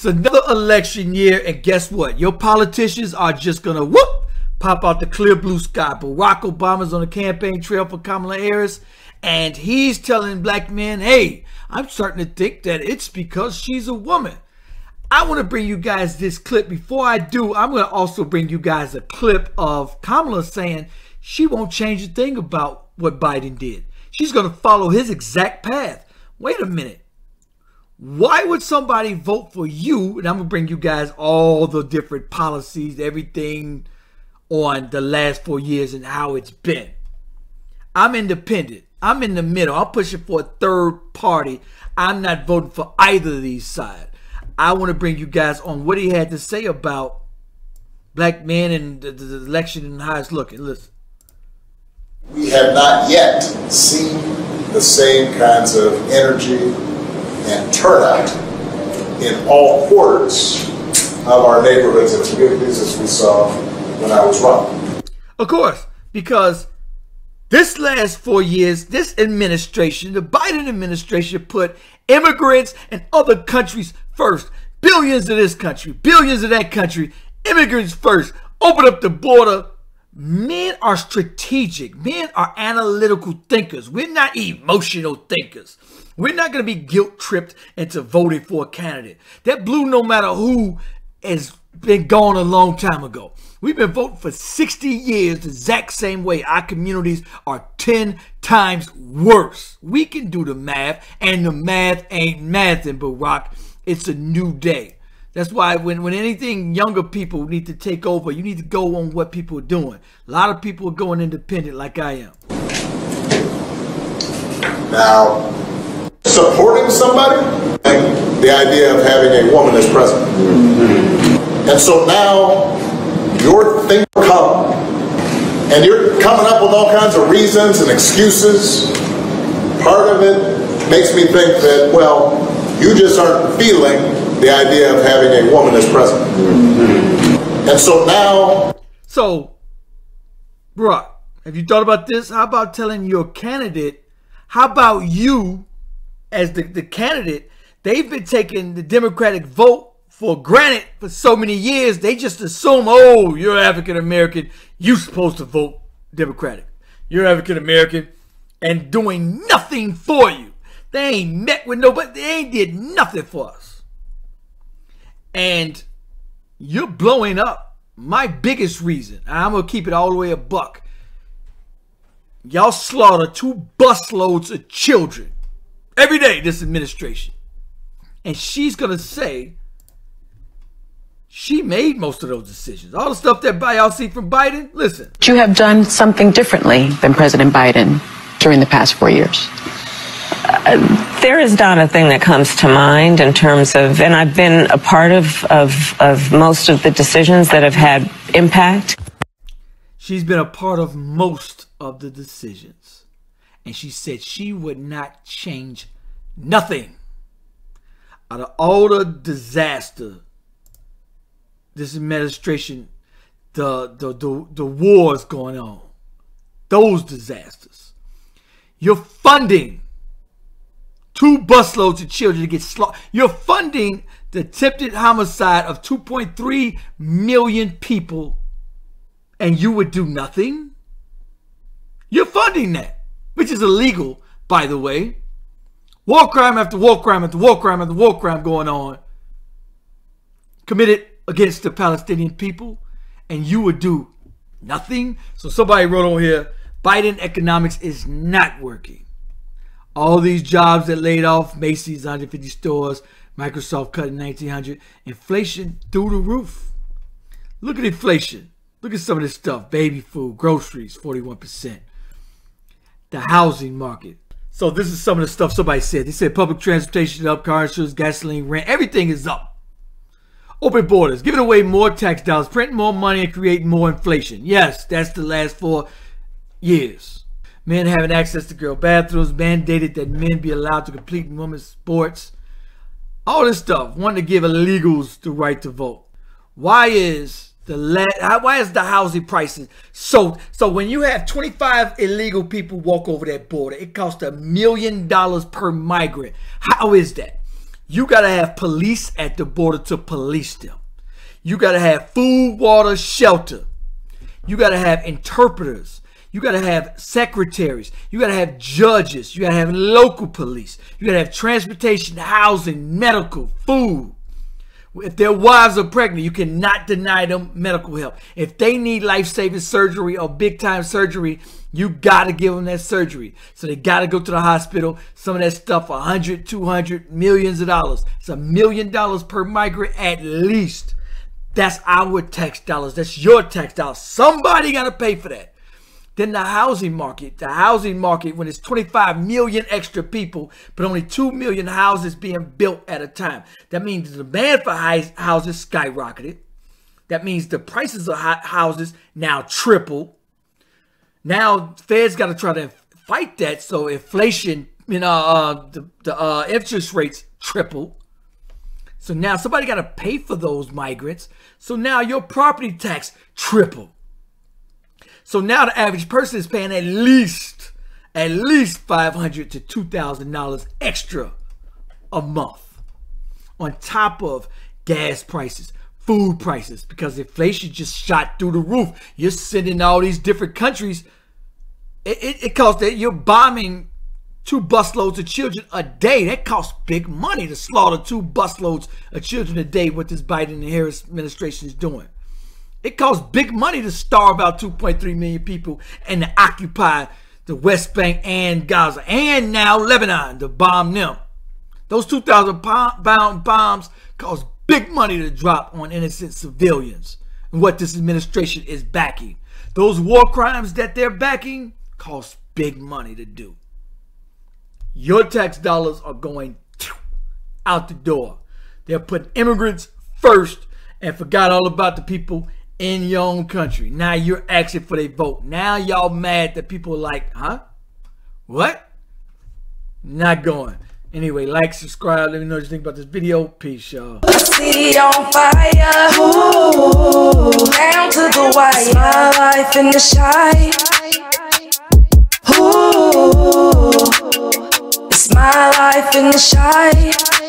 It's another election year, and guess what? Your politicians are just gonna pop out the clear blue sky. Barack Obama's on the campaign trail for Kamala Harris, and he's telling black men, hey, I'm starting to think that it's because she's a woman. I want to bring you guys this clip. Before I do, I'm going to also bring you guys a clip of Kamala saying she won't change a thing about what Biden did. She's going to follow his exact path. Wait a minute. Why would somebody vote for you? And I'm going to bring you guys all the different policies, everything on the last 4 years and how it's been. I'm independent. I'm in the middle. I'm pushing for a third party. I'm not voting for either of these sides. I want to bring you guys on what he had to say about black men and the election and how it's looking. Listen. We have not yet seen the same kinds of energy and turnout in all quarters of our neighborhoods and communities as we saw when I was running. Of course, because this last 4 years, this administration, the Biden administration, put immigrants and other countries first. Billions of this country, billions of that country, immigrants first. Open up the border. Men are strategic. Men are analytical thinkers. We're not emotional thinkers. We're not going to be guilt-tripped into voting for a candidate. That blue, no matter who, has been gone a long time ago. We've been voting for 60 years the exact same way. Our communities are 10 times worse. We can do the math, and the math ain't mathing, Barack. It's a new day. That's why when anything younger people need to take over, you need to go on what people are doing. A lot of people are going independent like I am. Now, supporting somebody, the idea of having a woman as president. And so now, your thing come, and you're coming up with all kinds of reasons and excuses. Part of it makes me think that, well, you just aren't feeling the idea of having a woman as president. And so now... So, Barack, have you thought about this? How about telling your candidate, how about you as the candidate, they've been taking the Democratic vote for granted for so many years. They just assume, oh, you're African American, you're supposed to vote Democratic. You're African American and doing nothing for you. They ain't met with nobody. They ain't did nothing for us. And you're blowing up my biggest reason. I'm going to keep it all the way a buck. Y'all slaughter 2 busloads of children every day, this administration. And she's going to say she made most of those decisions. All the stuff that y'all see from Biden, listen. You have done something differently than President Biden during the past 4 years. There is not a thing that comes to mind in terms of, and I've been a part of most of the decisions that have had impact. She's been a part of most of the decisions. And she said she would not change nothing. Out of all the disaster, this administration, the wars going on, those disasters, you're funding 2 busloads of children to get slaughtered. You're funding the attempted homicide of 2.3 million people, and you would do nothing? You're funding that, which is illegal, by the way. War crime after war crime after war crime after war crime going on, committed against the Palestinian people, and you would do nothing? So somebody wrote on here, Biden economics is not working. All these jobs that laid off, Macy's, 150 stores, Microsoft cutting 1,900, inflation through the roof. Look at inflation. Look at some of this stuff. Baby food, groceries, 41%. The housing market. So this is some of the stuff somebody said. They said public transportation up, car insurance, gasoline, rent, everything is up. Open borders, giving away more tax dollars, printing more money and creating more inflation. Yes, that's the last 4 years. Men having access to girl bathrooms, mandated that men be allowed to compete in women's sports. All this stuff, wanting to give illegals the right to vote. Why is the housing prices so when you have 25 illegal people walk over that border, it costs $1 million per migrant. How is that? You got to have police at the border to police them. You got to have food, water, shelter. You got to have interpreters. You got to have secretaries. You got to have judges. You got to have local police. You got to have transportation, housing, medical, food. If their wives are pregnant, you cannot deny them medical help. If they need life-saving surgery or big-time surgery, you got to give them that surgery. So they got to go to the hospital. Some of that stuff, 100, 200, millions of dollars. It's $1 million per migrant at least. That's our tax dollars. That's your tax dollars. Somebody got to pay for that. Then the housing market. The housing market, when it's 25 million extra people, but only 2 million houses being built at a time. That means the demand for houses skyrocketed. That means the prices of houses now triple. Now, Fed's got to try to fight that. So inflation, the interest rates triple. So now somebody got to pay for those migrants. So now your property tax triple. So now the average person is paying at least $500 to $2,000 extra a month on top of gas prices, food prices, because inflation just shot through the roof. You're sending all these different countries. It costs that you're bombing 2 busloads of children a day. That costs big money to slaughter 2 busloads of children a day. What this Biden and Harris administration is doing. It costs big money to starve out 2.3 million people and to occupy the West Bank and Gaza and now Lebanon to bomb them. Those 2,000-pound bombs cost big money to drop on innocent civilians. And what this administration is backing. Those war crimes that they're backing cost big money to do. Your tax dollars are going out the door. They're putting immigrants first and forgot all about the people in your own country. Now you're asking for their vote. Now y'all mad that people are like, huh? What? Not going. Anyway, like, subscribe. Let me know what you think about this video. Peace, y'all. City on fire. Ooh, down to the wire. My life in the shine. Ooh, it's my life in the shine.